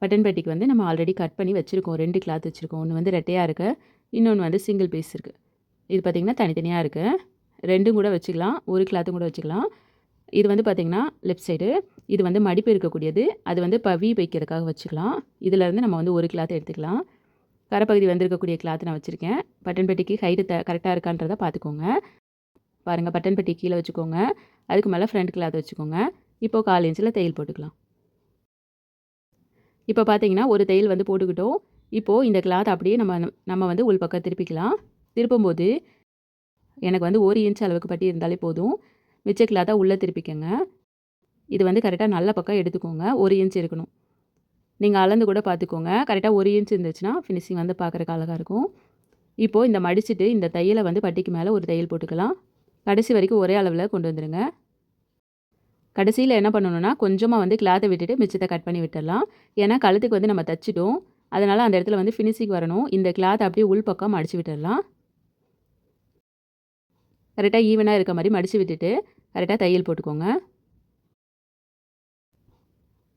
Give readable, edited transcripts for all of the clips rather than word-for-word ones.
Button பட்டிக்கு வந்து நம்ம ஆல்ரெடி கட் பண்ணி வச்சுருக்கோம். 2 கிளாத் வச்சுருக்கோம். ஒன்று வந்து ரெட்டையாக இருக்குது, இன்னொன்று வந்து சிங்கிள் பீஸ் இருக்குது. இது பார்த்திங்கன்னா தனித்தனியாக இருக்குது. 2ம் கூட வச்சுக்கலாம், ஒரு கிளாத்தும் கூட வச்சுக்கலாம். இது வந்து பார்த்திங்கன்னா லெஃப்ட் சைடு, இது வந்து மடிப்பு இருக்கக்கூடியது. அது வந்து வி வைக்கிறதுக்காக வச்சுக்கலாம். இதிலேருந்து நம்ம வந்து ஒரு கிளாத் எடுத்துக்கலாம். கரைப்பகுதி வந்திருக்கக்கூடிய கிளாத் நான் வச்சுருக்கேன். பட்டன் பெட்டிக்கு ஹைட்டு கரெக்டாக இருக்கான்றதை பார்த்துக்கோங்க. பாருங்கள், பட்டன் பெட்டி கீழே வச்சுக்கோங்க. அதுக்கு மேலே ஃப்ரண்ட் கிளாத் வச்சுக்கோங்க. இப்போது 1/4 இன்ச்சில் தையல் போட்டுக்கலாம். இப்போ பார்த்தீங்கன்னா ஒரு தையல் வந்து போட்டுக்கிட்டோம். இப்போது இந்த கிளாத் அப்படியே நம்ம வந்து உள் பக்கம் திருப்பிக்கலாம். திருப்பும்போது எனக்கு வந்து 1 இன்ச் அளவுக்கு பட்டி இருந்தாலே போதும். மிச்ச கிளாத்தை உள்ளே திருப்பிக்கங்க. இது வந்து கரெக்டாக நல்ல பக்கம் எடுத்துக்கோங்க. 1 இன்ச் இருக்கணும். நீங்கள் அளந்து கூட பார்த்துக்கோங்க. கரெக்டாக 1 இன்ச் இருந்துச்சுன்னா ஃபினிஷிங் வந்து பார்க்குறக்கு அழகாக இருக்கும். இப்போது இந்த மடிச்சுட்டு இந்த தையலை வந்து பட்டிக்கு மேலே ஒரு தையல் போட்டுக்கலாம். கடைசி வரைக்கும் ஒரே அளவில் கொண்டு வந்துடுங்க. கடைசியில் என்ன பண்ணணும்னா கொஞ்சமாக வந்து கிளாத்தை விட்டுட்டு மிச்சத்தை கட் பண்ணி விட்டுடலாம். ஏன்னா கழுத்துக்கு வந்து நம்ம தைச்சிட்டோம். அதனால் அந்த இடத்துல வந்து ஃபினிஷிங் வரணும். இந்த கிளாத்தை அப்படியே உள் பக்கம் மடித்து விட்டுடலாம். கரெக்டாக ஈவனாக இருக்க மாதிரி மடித்து விட்டுட்டு கரெக்டாக தையல் போட்டுக்கோங்க.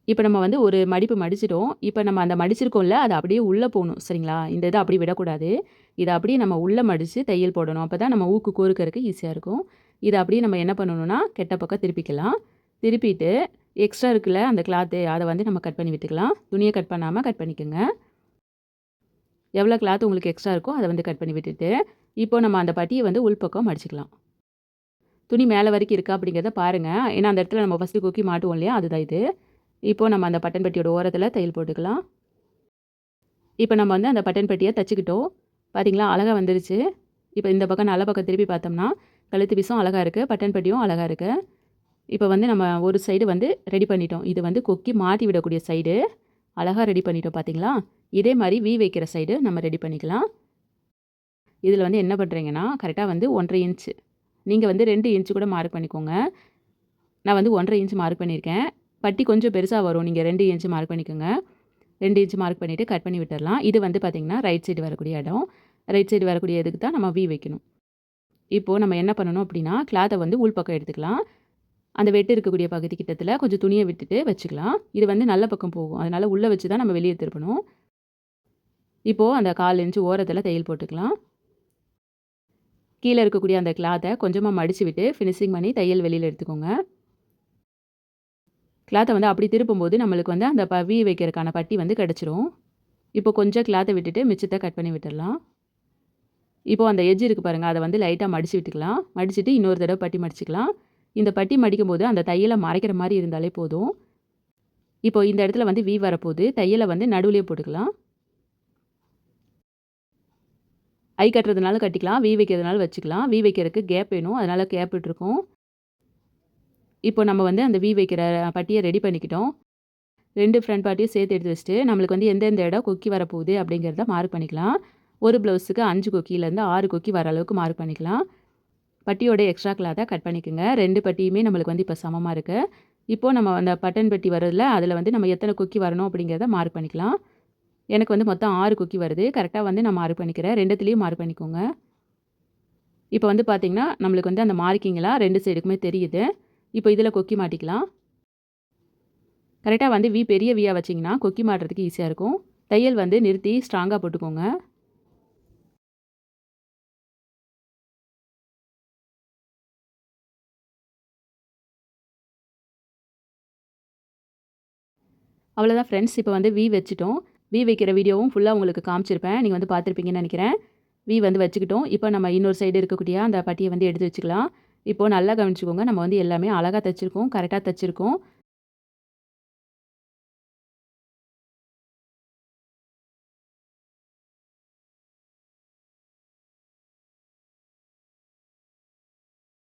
இப்போ நம்ம வந்து ஒரு மடிப்பு மடிச்சிட்டோம். இப்போ நம்ம அந்த மடிச்சிருக்கோம்ல, அது அப்படியே உள்ளே போகணும். சரிங்களா? இந்த இதை அப்படியே விடக்கூடாது. இதை அப்படியே நம்ம உள்ளே மடித்து தையல் போடணும். அப்போ தான் நம்ம ஊக்கு கோர்க்கறதுக்கு ஈஸியாக இருக்கும். இதை அப்படியே நம்ம என்ன பண்ணணும்னா கெட்ட பக்கம் திருப்பிக்கலாம். திருப்பிட்டு எக்ஸ்ட்ரா இருக்குல்ல அந்த கிளாத்து, அதை வந்து நம்ம கட் பண்ணி விட்டுக்கலாம். துணியை கட் பண்ணாமல் கட் பண்ணிக்கோங்க. எவ்வளோ கிளாத் உங்களுக்கு எக்ஸ்ட்ரா இருக்கோ அதை வந்து கட் பண்ணி விட்டுட்டு, இப்போ நம்ம அந்த பட்டியை வந்து உள்பக்கம் மடிச்சிக்கலாம். துணி மேலே வரைக்கும் இருக்கா அப்படிங்கிறத பாருங்கள். ஏன்னா அந்த இடத்துல நம்ம ஃபஸ்ட்டு கொக்கி மாட்டுவோம் இல்லையா, அதுதான் இது. இப்போது நம்ம அந்த பட்டன் பெட்டியோட ஓரத்தில் தையல் போட்டுக்கலாம். இப்போ நம்ம வந்து அந்த பட்டன் பெட்டியை தைச்சிக்கிட்டோம். பார்த்தீங்களா, அழகாக வந்துருச்சு. இப்போ இந்த பக்கம் நல்ல பக்கம் திருப்பி பார்த்தோம்னா கழுத்து பீஸும் அழகாக இருக்குது, பட்டன் பெட்டியும் அழகாக இருக்குது. இப்போ வந்து நம்ம ஒரு சைடு வந்து ரெடி பண்ணிட்டோம். இது வந்து கொக்கி மாட்டி விடக்கூடிய சைடு அழகாக ரெடி பண்ணிட்டோம். பார்த்தீங்களா, இதே மாதிரி வி வைக்கிற சைடு நம்ம ரெடி பண்ணிக்கலாம். இதில் வந்து என்ன பண்ணுறீங்கன்னா கரெக்டாக வந்து 1.5 இன்ச்சு, நீங்கள் வந்து 2 இன்ச்சு கூட மார்க் பண்ணிக்கோங்க. நான் வந்து 1.5 இன்ச்சு மார்க் பண்ணியிருக்கேன். பட்டி கொஞ்சம் பெருசாக வரும். நீங்கள் 2 இன்ச்சு மார்க் பண்ணிக்கோங்க. 2 இன்ச்சு மார்க் பண்ணிவிட்டு கட் பண்ணி விட்டுடலாம். இது வந்து பார்த்திங்கன்னா ரைட் சைடு வரக்கூடிய இடம். ரைட் சைடு வரக்கூடிய இதுக்கு தான் நம்ம வி வைக்கணும். இப்போது நம்ம என்ன பண்ணணும் அப்படின்னா கிளாத்தை வந்து உள் பக்கம் எடுத்துக்கலாம். அந்த வெட்டு இருக்கக்கூடிய பகுதி கிட்டத்தில் கொஞ்சம் துணியை விட்டுட்டு வச்சுக்கலாம். இது வந்து நல்ல பக்கம் போகும். அதனால் உள்ளே வச்சு தான் நம்ம வெளியே திருப்பணும். இப்போது அந்த 1/4 இன்ச்சு ஓரத்தில் தையல் போட்டுக்கலாம். கீழே இருக்கக்கூடிய அந்த கிளாத்தை கொஞ்சமாக மடித்து விட்டு ஃபினிஷிங் பண்ணி தையல் வெளியில் எடுத்துக்கோங்க. கிளாத்தை வந்து அப்படி திருப்பும்போது நம்மளுக்கு வந்து அந்த வி வைக்கிறதுக்கான பட்டி வந்து கிடச்சிரும். இப்போ கொஞ்சம் கிளாத்தை விட்டுட்டு மிச்சத்தை கட் பண்ணி விட்டுடலாம். இப்போது அந்த எட்ஜ் இருக்குது பாருங்கள், அதை வந்து லைட்டாக மடித்து விட்டுக்கலாம். மடிச்சுட்டு இன்னொரு தடவை பட்டி மடிச்சுக்கலாம். இந்த பட்டி மடிக்கும் போது அந்த தையலை மறைக்கிற மாதிரி இருந்தாலே போதும். இப்போ இந்த இடத்துல வந்து வி வரப்போகுது. தையலை வந்து நடுவுலேயே போட்டுக்கலாம். ஐ கட்டுறதுனால கட்டிக்கலாம், வி வைக்கிறதுனால வச்சுக்கலாம். வி வைக்கிறதுக்கு கேப் வேணும், அதனால் கேப் விட்டுருக்கோம். இப்போ நம்ம வந்து அந்த வி வைக்கிற பட்டியை ரெடி பண்ணிக்கிட்டோம். 2 ஃப்ரண்ட் பார்ட்டையும் சேர்த்து எடுத்து வச்சுட்டு நம்மளுக்கு வந்து எந்தெந்த இடம் கொக்கி வரப்போகுது அப்படிங்கிறத மார்க் பண்ணிக்கலாம். ஒரு ப்ளவுஸுக்கு 5 கொக்கியிலேருந்து 6 கொக்கி வர அளவுக்கு மார்க் பண்ணிக்கலாம். பட்டியோட எக்ஸ்ட்ரா கிளாத்தை கட் பண்ணிக்கோங்க. 2 பட்டியுமே நம்மளுக்கு வந்து இப்போ சமமாக இருக்குது. இப்போது நம்ம அந்த பட்டன் பட்டி வரதில் அதில் வந்து நம்ம எத்தனை கொக்கி வரணும் அப்படிங்கிறத மார்க் பண்ணிக்கலாம். எனக்கு வந்து மொத்தம் 6 கொக்கி வருது. கரெக்டாக வந்து நான் மார்க் பண்ணிக்கிறேன். 2த்துலேயும் மார்க் பண்ணிக்கோங்க. இப்போ வந்து பார்த்திங்கன்னா நம்மளுக்கு வந்து அந்த மார்க்கிங்லாம் 2 சைடுக்குமே தெரியுது. இப்போ இதில் கொக்கி மாட்டிக்கலாம். கரெக்டாக வந்து வி பெரிய வியாக வச்சிங்கன்னா கொக்கி மாட்டுறதுக்கு ஈஸியாக இருக்கும். தையல் வந்து நிறுத்தி ஸ்ட்ராங்காக போட்டுக்கோங்க. அவ்வளோதான் ஃப்ரெண்ட்ஸ், இப்போ வந்து வி வச்சுட்டோம். வி வைக்கிற வீடியோவும் ஃபுல்லாக உங்களுக்கு காமிச்சிருப்பேன். நீங்கள் வந்து பார்த்துருப்பீங்கன்னு நினைக்கிறேன். வி வந்து வச்சுக்கிட்டோம். இப்போ நம்ம இன்னொரு சைடு இருக்கக்கூடிய அந்த பட்டியை வந்து எடுத்து வச்சுக்கலாம். இப்போது நல்லா கவனிச்சுக்கோங்க. நம்ம வந்து எல்லாமே அழகாக தைச்சிருக்கோம், கரெக்டாக தைச்சிருக்கோம்.